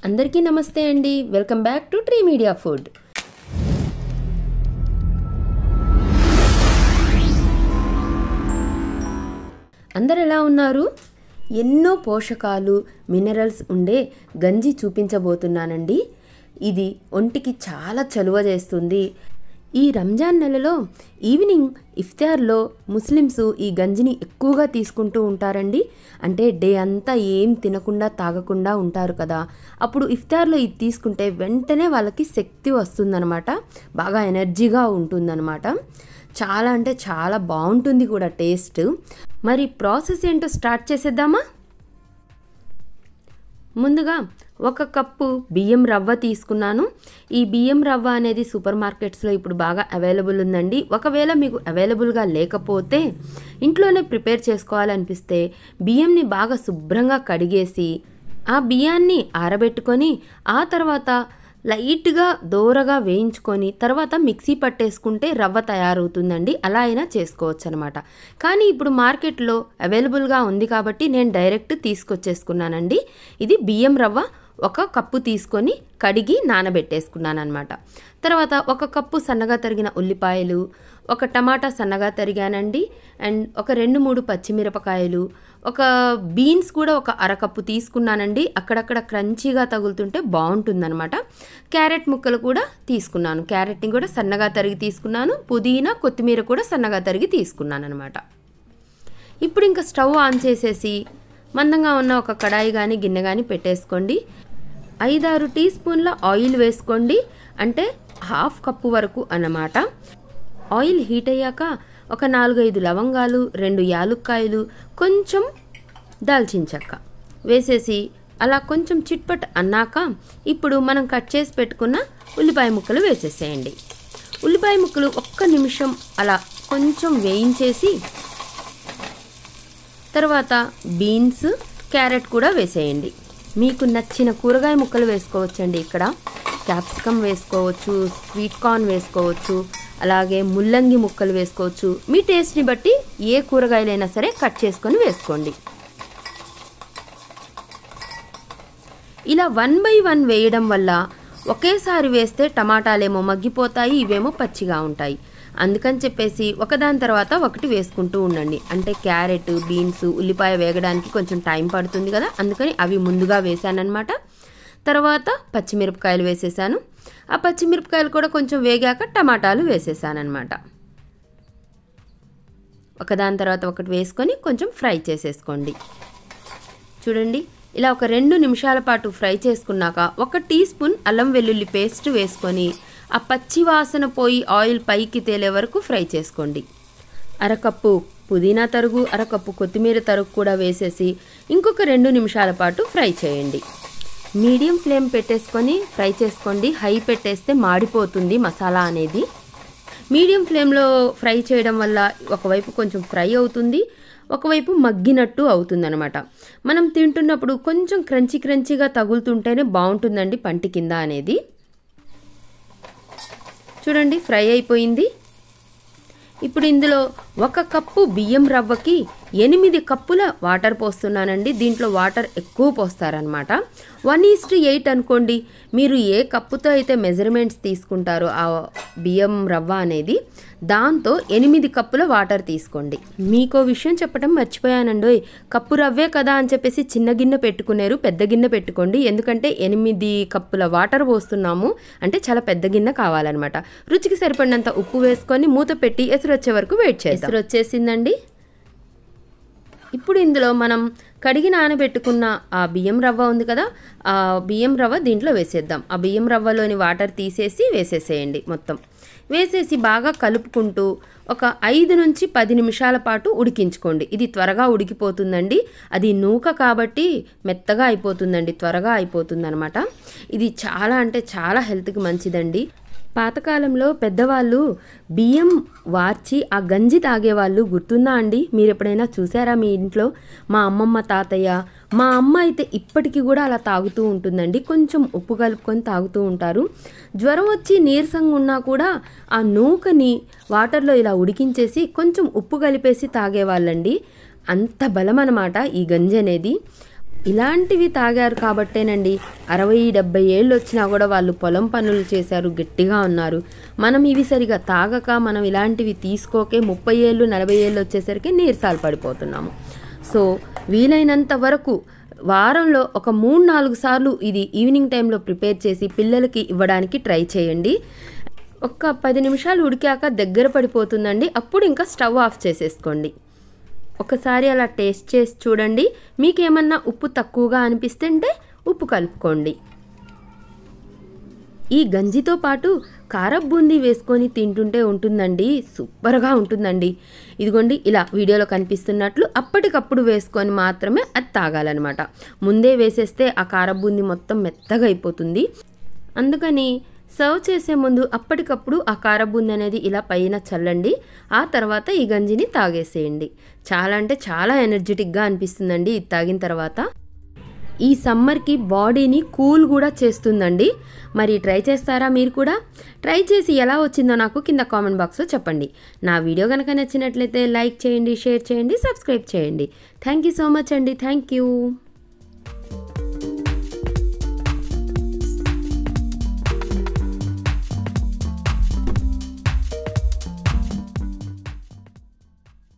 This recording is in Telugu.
అందరికీ నమస్తే అండి. Welcome back to tree media food. అందరు ఎలా ఉన్నారు? ఎన్నో పోషకాలు మినరల్స్ ఉండే గంజి చూపించబోతున్నానండి. ఇది ఒంటికి చాలా చలువ చేస్తుంది. ఈ రంజాన్ నెలలో ఈవినింగ్ ఇఫ్తార్లో ముస్లిమ్స్ ఈ గంజిని ఎక్కువగా తీసుకుంటూ ఉంటారండి. అంటే డే అంతా ఏం తినకుండా తాగకుండా ఉంటారు కదా, అప్పుడు ఇఫ్తార్లో ఇది తీసుకుంటే వెంటనే వాళ్ళకి శక్తి వస్తుందన్నమాట, బాగా ఎనర్జీగా ఉంటుందన్నమాట. చాలా అంటే చాలా బాగుంటుంది కూడా టేస్ట్. మరి ప్రాసెస్ ఏంటో స్టార్ట్ చేసేద్దామా? ముందుగా 1 కప్పు బియ్యం రవ్వ తీసుకున్నాను. ఈ బియ్యం రవ్వ అనేది సూపర్ మార్కెట్స్లో ఇప్పుడు బాగా అవైలబుల్ ఉందండి. ఒకవేళ మీకు అవైలబుల్గా లేకపోతే ఇంట్లోనే ప్రిపేర్ చేసుకోవాలనిపిస్తే బియ్యంని బాగా శుభ్రంగా కడిగేసి ఆ బియ్యాన్ని ఆరబెట్టుకొని ఆ తర్వాత లైట్గా దోరగా వేయించుకొని తర్వాత మిక్సీ పట్టేసుకుంటే రవ్వ తయారవుతుందండి. అలా అయినా చేసుకోవచ్చు అనమాట. కానీ ఇప్పుడు మార్కెట్లో అవైలబుల్గా ఉంది కాబట్టి నేను డైరెక్ట్ తీసుకొచ్చేసుకున్నానండి. ఇది బియ్యం రవ్వ 1 కప్పు తీసుకొని కడిగి నానబెట్టేసుకున్నాను అనమాట. తర్వాత 1 కప్పు సన్నగా తరిగిన ఉల్లిపాయలు, 1 టమాటా సన్నగా తరిగానండి, అండ్ ఒక 2-3 పచ్చిమిరపకాయలు, 1 బీన్స్ కూడా 1 అరకప్పు తీసుకున్నానండి. అక్కడక్కడ క్రంచీగా తగులుతుంటే బాగుంటుందన్నమాట. క్యారెట్ ముక్కలు కూడా తీసుకున్నాను. క్యారెట్ని కూడా సన్నగా తరిగి తీసుకున్నాను. పుదీనా కొత్తిమీర కూడా సన్నగా తరిగి తీసుకున్నాను అనమాట. ఇప్పుడు ఇంకా స్టవ్ ఆన్ చేసేసి మందంగా ఉన్న ఒక కడాయి కానీ గిన్నె కానీ పెట్టేసుకోండి. 5-6 టీ స్పూన్ల ఆయిల్ వేసుకోండి, అంటే 1/2 కప్పు వరకు అన్నమాట. ఆయిల్ హీట్ అయ్యాక ఒక 4-5 లవంగాలు, 2 యాలుక్కాయలు, కొంచెం దాల్చిన చెక్క వేసేసి అలా కొంచెం చిట్పట్ అన్నాక ఇప్పుడు మనం కట్ చేసి పెట్టుకున్న ఉల్లిపాయ ముక్కలు వేసేసేయండి. ఉల్లిపాయ ముక్కలు 1 నిమిషం అలా కొంచెం వేయించేసి తర్వాత బీన్స్, క్యారెట్ కూడా వేసేయండి. మీకు నచ్చిన కూరగాయ ముక్కలు వేసుకోవచ్చండి. ఇక్కడ క్యాప్సికమ్ వేసుకోవచ్చు, స్వీట్ కార్న్ వేసుకోవచ్చు, అలాగే ముల్లంగి ముక్కలు వేసుకోవచ్చు. మీ టేస్ట్ని బట్టి ఏ కూరగాయలైనా సరే కట్ చేసుకొని వేసుకోండి. ఇలా 1 by 1 వేయడం వల్ల ఒకేసారి వేస్తే టమాటాలేమో మగ్గిపోతాయి, ఇవేమో పచ్చిగా ఉంటాయి. అందుకని చెప్పేసి ఒకదాని తర్వాత ఒకటి వేసుకుంటూ ఉండండి. అంటే క్యారెట్, బీన్స్, ఉల్లిపాయ వేగడానికి కొంచెం టైం పడుతుంది కదా, అందుకని అవి ముందుగా వేసానన్నమాట. తర్వాత పచ్చిమిరపకాయలు వేసేసాను. ఆ పచ్చిమిరపకాయలు కూడా కొంచెం వేగాక టమాటాలు వేసేసానన్నమాట. ఒకదాని తర్వాత ఒకటి వేసుకొని కొంచెం ఫ్రై చేసేసుకోండి. చూడండి, ఇలా ఒక 2 నిమిషాల పాటు ఫ్రై చేసుకున్నాక 1 టీ స్పూన్ అల్లం వెల్లుల్లి పేస్ట్ వేసుకొని ఆ పచ్చి వాసన పోయి ఆయిల్ పైకి తేలే వరకు ఫ్రై చేసుకోండి. 1 కప్పు పుదీనా తరుగు, 1 కప్పు కొత్తిమీర తరుగు కూడా వేసేసి ఇంకొక 2 నిమిషాల పాటు ఫ్రై చేయండి. మీడియం ఫ్లేమ్ పెట్టేసుకొని ఫ్రై చేసుకోండి. హై పెట్టేస్తే మాడిపోతుంది మసాలా అనేది. మీడియం ఫ్లేమ్లో ఫ్రై చేయడం వల్ల ఒకవైపు కొంచెం ఫ్రై అవుతుంది, ఒకవైపు మగ్గినట్టు అవుతుందన్నమాట. మనం తింటున్నప్పుడు కొంచెం క్రంచీగా తగులుతుంటేనే బాగుంటుందండి పంటి కింద అనేది. చూడండి, ఫ్రై అయిపోయింది. ఇప్పుడు ఇందులో 1 కప్పు బియ్యం రవ్వకి 8 కప్పుల వాటర్ పోస్తున్నానండి. దీంట్లో వాటర్ ఎక్కువ పోస్తారనమాట. 1:8 అనుకోండి. మీరు ఏ కప్పుతో అయితే మెజర్మెంట్స్ తీసుకుంటారో ఆ బియ్యం రవ్వ అనేది, దాంతో 8 కప్పుల వాటర్ తీసుకోండి. మీకో విషయం చెప్పడం మర్చిపోయానండి. కప్పు రవ్వే కదా అని చెప్పేసి చిన్న గిన్నె పెట్టుకున్నారు, పెద్ద గిన్నె పెట్టుకోండి. ఎందుకంటే 8 కప్పుల వాటర్ పోస్తున్నాము అంటే చాలా పెద్ద గిన్నె కావాలన్నమాట. రుచికి సరిపడినంత ఉప్పు వేసుకొని మూత పెట్టి ఎసురు వచ్చే వరకు వెయిట్ చేద్దాం. ఎసురు వచ్చేసిందండి. ఇప్పుడు ఇందులో మనం కడిగి నానబెట్టుకున్న ఆ బియ్యం రవ్వ ఉంది కదా, ఆ బియ్యం రవ్వ దీంట్లో వేసేద్దాం. ఆ బియ్యం రవ్వలోని వాటర్ తీసేసి వేసేసేయండి. మొత్తం వేసేసి బాగా కలుపుకుంటూ ఒక 5 నుంచి 10 నిమిషాల పాటు ఉడికించుకోండి. ఇది త్వరగా ఉడికిపోతుందండి. అది నూక కాబట్టి మెత్తగా అయిపోతుందండి, త్వరగా అయిపోతుంది అనమాట. ఇది చాలా అంటే చాలా హెల్త్కి మంచిదండి. పాతకాలంలో పెద్దవాళ్ళు బియ్యం వార్చి ఆ గంజి తాగేవాళ్ళు, గుర్తుందా అండి? మీరు ఎప్పుడైనా చూసారా మీ ఇంట్లో? మా అమ్మమ్మ, తాతయ్య, మా అమ్మ అయితే ఇప్పటికీ కూడా అలా తాగుతూ ఉంటుందండి. కొంచెం ఉప్పు కలుపుకొని తాగుతూ ఉంటారు. జ్వరం వచ్చి నీరసంగా ఉన్నా కూడా ఆ నూకని వాటర్లో ఇలా ఉడికించేసి కొంచెం ఉప్పు కలిపేసి తాగేవాళ్ళండి. అంత బలం అన్నమాట ఈ గంజి అనేది. ఇలాంటివి తాగారు కాబట్టేనండి 60-70 ఏళ్ళు వచ్చినా కూడా వాళ్ళు పొలం పనులు చేశారు, గట్టిగా ఉన్నారు. మనం ఇవి సరిగా తాగక మనం ఇలాంటివి తీసుకోకే 30 ఏళ్ళు 40 ఏళ్ళు వచ్చేసరికి నీరసాలు పడిపోతున్నాము. సో వీలైనంత వరకు వారంలో ఒక 3-4 సార్లు ఇది ఈవినింగ్ టైంలో ప్రిపేర్ చేసి పిల్లలకి ఇవ్వడానికి ట్రై చేయండి. ఒక 10 నిమిషాలు ఉడికాక దగ్గర పడిపోతుందండి. అప్పుడు ఇంకా స్టవ్ ఆఫ్ చేసేసుకోండి. ఒకసారి అలా టేస్ట్ చేసి చూడండి. మీకేమన్నా ఉప్పు తక్కువగా అనిపిస్తుంటే ఉప్పు కలుపుకోండి. ఈ గంజితో పాటు కారపు బూందీ వేసుకొని తింటుంటే ఉంటుందండి, సూపర్గా ఉంటుందండి. ఇదిగోండి ఇలా వీడియోలో కనిపిస్తున్నట్లు అప్పటికప్పుడు వేసుకొని మాత్రమే అది తాగాలన్నమాట. ముందే వేసేస్తే ఆ కారపు బూందీ మొత్తం మెత్తగా అయిపోతుంది. అందుకని సర్వ్ చేసే ముందు అప్పటికప్పుడు ఆ కారపు బూందీ అనేది ఇలా పైన చల్లండి. ఆ తర్వాత ఈ గంజిని తాగేసేయండి. చాలా అంటే చాలా ఎనర్జెటిక్గా అనిపిస్తుందండి ఇది తాగిన తర్వాత. ఈ సమ్మర్కి బాడీని కూల్ కూడా చేస్తుందండి. మరి ట్రై చేస్తారా మీరు కూడా? ట్రై చేసి ఎలా వచ్చిందో నాకు కింద కామెంట్ బాక్స్లో చెప్పండి. నా వీడియో కనుక నచ్చినట్లయితే లైక్ చేయండి, షేర్ చేయండి, సబ్స్క్రైబ్ చేయండి. థ్యాంక్ యూ సో మచ్ అండి. Thank you.